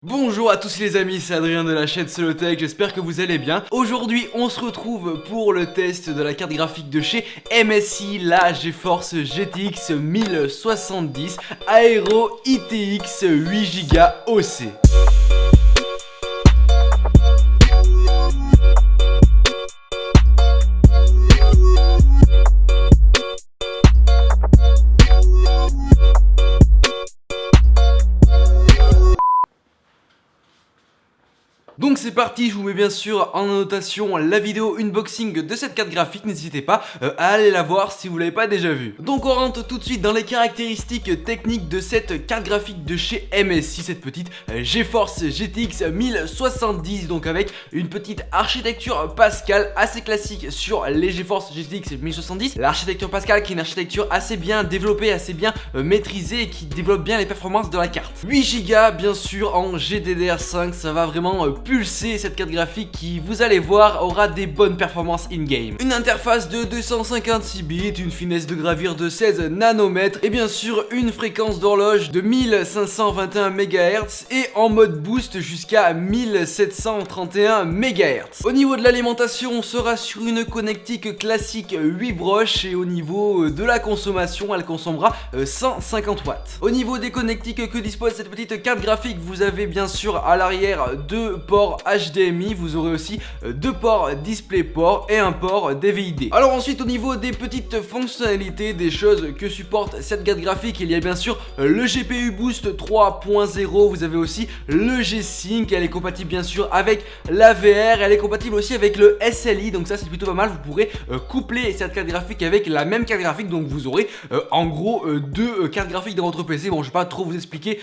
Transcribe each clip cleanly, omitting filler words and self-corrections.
Bonjour à tous les amis, c'est Adrien de la chaîne Solotech, j'espère que vous allez bien. Aujourd'hui on se retrouve pour le test de la carte graphique de chez MSI, la GeForce GTX 1070 Aero ITX 8Go OC. Donc c'est parti, je vous mets bien sûr en annotation la vidéo unboxing de cette carte graphique, n'hésitez pas à aller la voir si vous l'avez pas déjà vue. Donc on rentre tout de suite dans les caractéristiques techniques de cette carte graphique de chez MSI, cette petite GeForce GTX 1070, donc avec une petite architecture Pascal assez classique sur les GeForce GTX 1070. L'architecture Pascal qui est une architecture assez bien développée, assez bien maîtrisée et qui développe bien les performances de la carte. 8Go bien sûr en GDDR5, ça va vraiment pulser cette carte graphique qui, vous allez voir, aura des bonnes performances in-game. Une interface de 256 bits, une finesse de gravure de 16 nanomètres et bien sûr une fréquence d'horloge de 1521 MHz et en mode boost jusqu'à 1731 MHz. Au niveau de l'alimentation, on sera sur une connectique classique 8 broches et au niveau de la consommation, elle consommera 150 watts. Au niveau des connectiques que dispose cette petite carte graphique, vous avez bien sûr à l'arrière deux ports HDMI, vous aurez aussi deux ports DisplayPort et un port DVI-D. Alors ensuite au niveau des petites fonctionnalités, des choses que supporte cette carte graphique, il y a bien sûr le GPU Boost 3.0, vous avez aussi le G-Sync, elle est compatible bien sûr avec la VR, elle est compatible aussi avec le SLI, donc ça c'est plutôt pas mal, vous pourrez coupler cette carte graphique avec la même carte graphique, donc vous aurez en gros deux cartes graphiques dans votre PC. Bon, je vais pas trop vous expliquer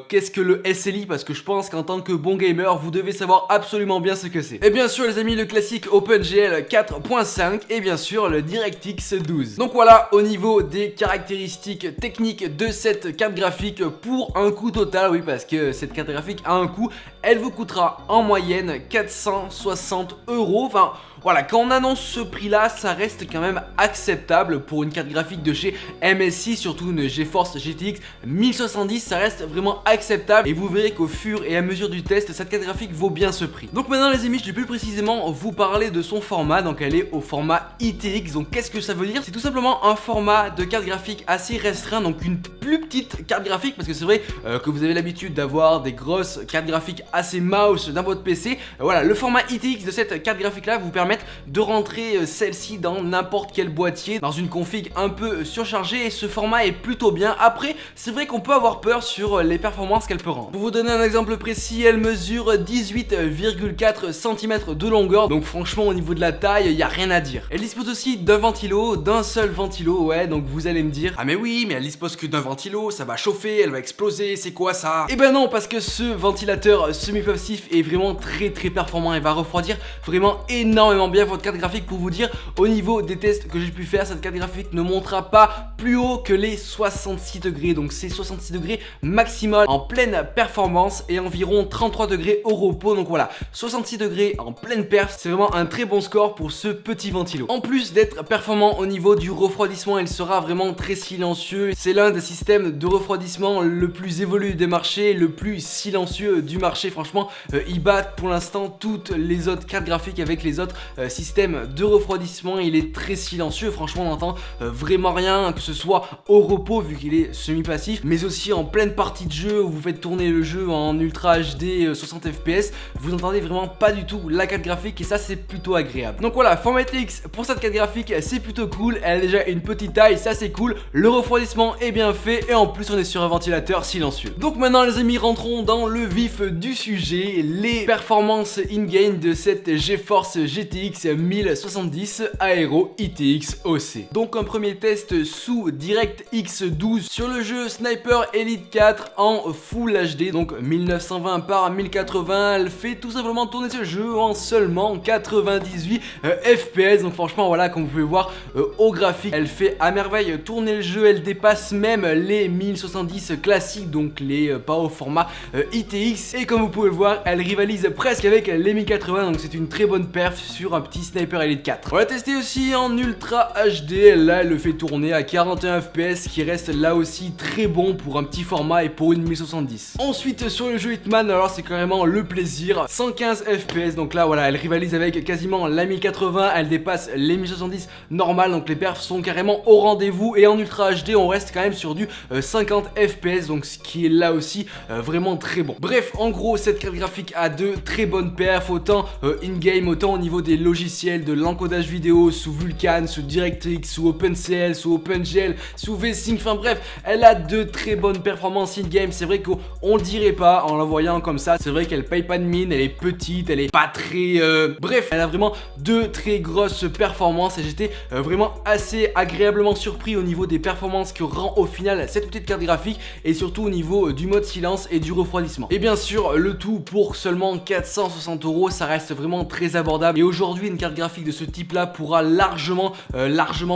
qu'est-ce que le SLI parce que je pense qu'en tant que bon gamer vous devez savoir absolument bien ce que c'est. Et bien sûr les amis, le classique OpenGL 4.5 et bien sûr le DirectX 12. Donc voilà au niveau des caractéristiques techniques de cette carte graphique pour un coût total, oui parce que cette carte graphique a un coût, elle vous coûtera en moyenne 460 €. Enfin voilà, quand on annonce ce prix là, ça reste quand même acceptable pour une carte graphique de chez MSI, surtout une GeForce GTX 1070, ça reste vraiment acceptable et vous verrez qu'au fur et à mesure du test, cette carte graphique vaut bien ce prix. Donc maintenant les amis, je vais plus précisément vous parler de son format, donc elle est au format ITX, donc qu'est-ce que ça veut dire? C'est tout simplement un format de carte graphique assez restreint, donc une plus petite carte graphique, parce que c'est vrai que vous avez l'habitude d'avoir des grosses cartes graphiques assez mouse dans votre PC, voilà, le format ITX de cette carte graphique là vous permet de rentrer celle-ci dans n'importe quel boîtier, dans une config un peu surchargée et ce format est plutôt bien. Après, c'est vrai qu'on peut avoir peur sur les performances qu'elle peut rendre. Pour vous donner un exemple précis, elle mesure 18,4 cm de longueur, donc franchement au niveau de la taille, il n'y a rien à dire. Elle dispose aussi d'un ventilo, d'un seul ventilo, ouais, donc vous allez me dire, ah mais oui, mais elle dispose que d'un ventilo, ça va chauffer, elle va exploser, c'est quoi ça? Et ben non, parce que ce ventilateur semi-passif est vraiment très performant et va refroidir vraiment énormément bien votre carte graphique. Pour vous dire, au niveau des tests que j'ai pu faire, cette carte graphique ne montera pas plus haut que les 66 degrés, donc c'est 66 degrés maximal en pleine performance et environ 33 degrés au repos. Donc voilà, 66 degrés en pleine perf, c'est vraiment un très bon score pour ce petit ventilo. En plus d'être performant au niveau du refroidissement, il sera vraiment très silencieux. C'est l'un des systèmes de refroidissement le plus évolué des marchés, le plus silencieux du marché. Franchement, il bat pour l'instant toutes les autres cartes graphiques avec les autres système de refroidissement. Il est très silencieux, franchement on n'entend vraiment rien, que ce soit au repos vu qu'il est semi-passif, mais aussi en pleine partie de jeu où vous faites tourner le jeu en Ultra HD 60 fps, vous entendez vraiment pas du tout la carte graphique et ça c'est plutôt agréable. Donc voilà, format ITX pour cette carte graphique c'est plutôt cool, elle a déjà une petite taille, ça c'est cool, le refroidissement est bien fait et en plus on est sur un ventilateur silencieux. Donc maintenant les amis, rentrons dans le vif du sujet, les performances in-game de cette GeForce GTX 1070 Aero ITX OC. Donc un premier test sous DirectX 12 sur le jeu Sniper Elite 4 en Full HD, donc 1920 par 1080. Elle fait tout simplement tourner ce jeu en seulement 98 FPS. Donc franchement voilà, comme vous pouvez voir au graphique, elle fait à merveille tourner le jeu. Elle dépasse même les 1070 classiques, donc les pas au format ITX. Et comme vous pouvez le voir, elle rivalise presque avec les 1080, donc c'est une très bonne perf sur sur un petit Sniper Elite 4. On l'a testé aussi en Ultra HD, là elle le fait tourner à 41 FPS, qui reste là aussi très bon pour un petit format et pour une 1070. Ensuite sur le jeu Hitman, alors c'est carrément le plaisir, 115 FPS, donc là voilà, elle rivalise avec quasiment la 1080, elle dépasse les 1070 normales, donc les perfs sont carrément au rendez-vous, et en Ultra HD on reste quand même sur du 50 FPS, donc ce qui est là aussi vraiment très bon. Bref, en gros cette carte graphique a de très bonnes perfs, autant in-game, autant au niveau des logiciels, de l'encodage vidéo sous Vulkan, sous DirectX, sous OpenCL, sous OpenGL, sous VSync, enfin bref, elle a de très bonnes performances in-game. C'est vrai qu'on le dirait pas en la voyant comme ça, c'est vrai qu'elle paye pas de mine, elle est petite, elle est pas très... Bref, elle a vraiment de très grosses performances et j'étais vraiment assez agréablement surpris au niveau des performances que rend au final cette petite carte graphique, et surtout au niveau du mode silence et du refroidissement. Et bien sûr, le tout pour seulement 460 €, ça reste vraiment très abordable, et aujourd'hui une carte graphique de ce type là pourra largement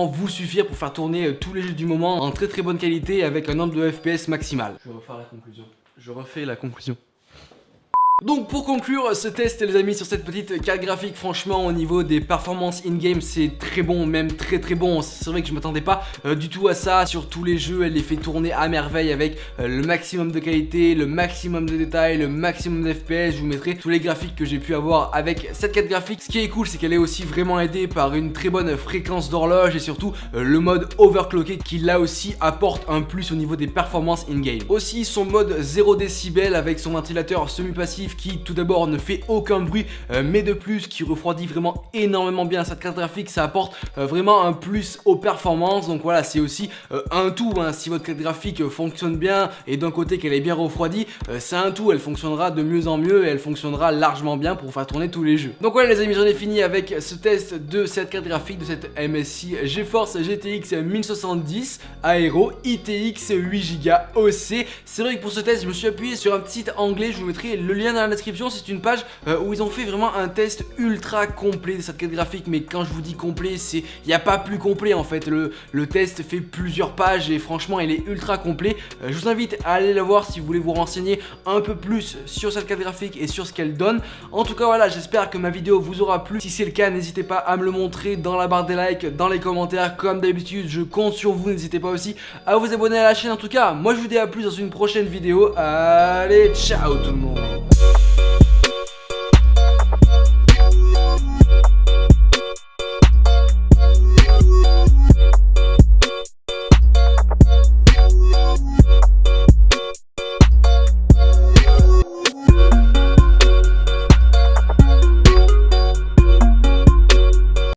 vous suffire pour faire tourner tous les jeux du moment en très bonne qualité avec un nombre de FPS maximal. Je vais refaire la conclusion. Je refais la conclusion. Donc pour conclure ce test les amis sur cette petite carte graphique, franchement au niveau des performances in-game c'est très bon, même très bon. C'est vrai que je m'attendais pas du tout à ça. Sur tous les jeux elle les fait tourner à merveille avec le maximum de qualité, le maximum de détails, le maximum de FPS. Je vous mettrai tous les graphiques que j'ai pu avoir avec cette carte graphique. Ce qui est cool c'est qu'elle est aussi vraiment aidée par une très bonne fréquence d'horloge et surtout le mode overclocké qui là aussi apporte un plus au niveau des performances in-game. Aussi son mode 0 décibel avec son ventilateur semi-passif qui tout d'abord ne fait aucun bruit, mais de plus qui refroidit vraiment énormément bien cette carte graphique. Ça apporte vraiment un plus aux performances. Donc voilà, c'est aussi un tout hein. Si votre carte graphique fonctionne bien et d'un côté qu'elle est bien refroidie, c'est un tout, elle fonctionnera de mieux en mieux et elle fonctionnera largement bien pour faire tourner tous les jeux. Donc voilà les amis, j'en ai fini avec ce test de cette carte graphique, de cette MSI GeForce GTX 1070 Aero ITX 8Go OC. C'est vrai que pour ce test je me suis appuyé sur un petit site anglais, je vous mettrai le lien dans la description. C'est une page où ils ont fait vraiment un test ultra complet de cette carte graphique, mais quand je vous dis complet, c'est il n'y a pas plus complet en fait. Le test fait plusieurs pages et franchement il est ultra complet. Je vous invite à aller le voir si vous voulez vous renseigner un peu plus sur cette carte graphique et sur ce qu'elle donne. En tout cas voilà, j'espère que ma vidéo vous aura plu. Si c'est le cas, n'hésitez pas à me le montrer dans la barre des likes, dans les commentaires, comme d'habitude je compte sur vous. N'hésitez pas aussi à vous abonner à la chaîne. En tout cas moi je vous dis à plus dans une prochaine vidéo. Allez, ciao tout le monde.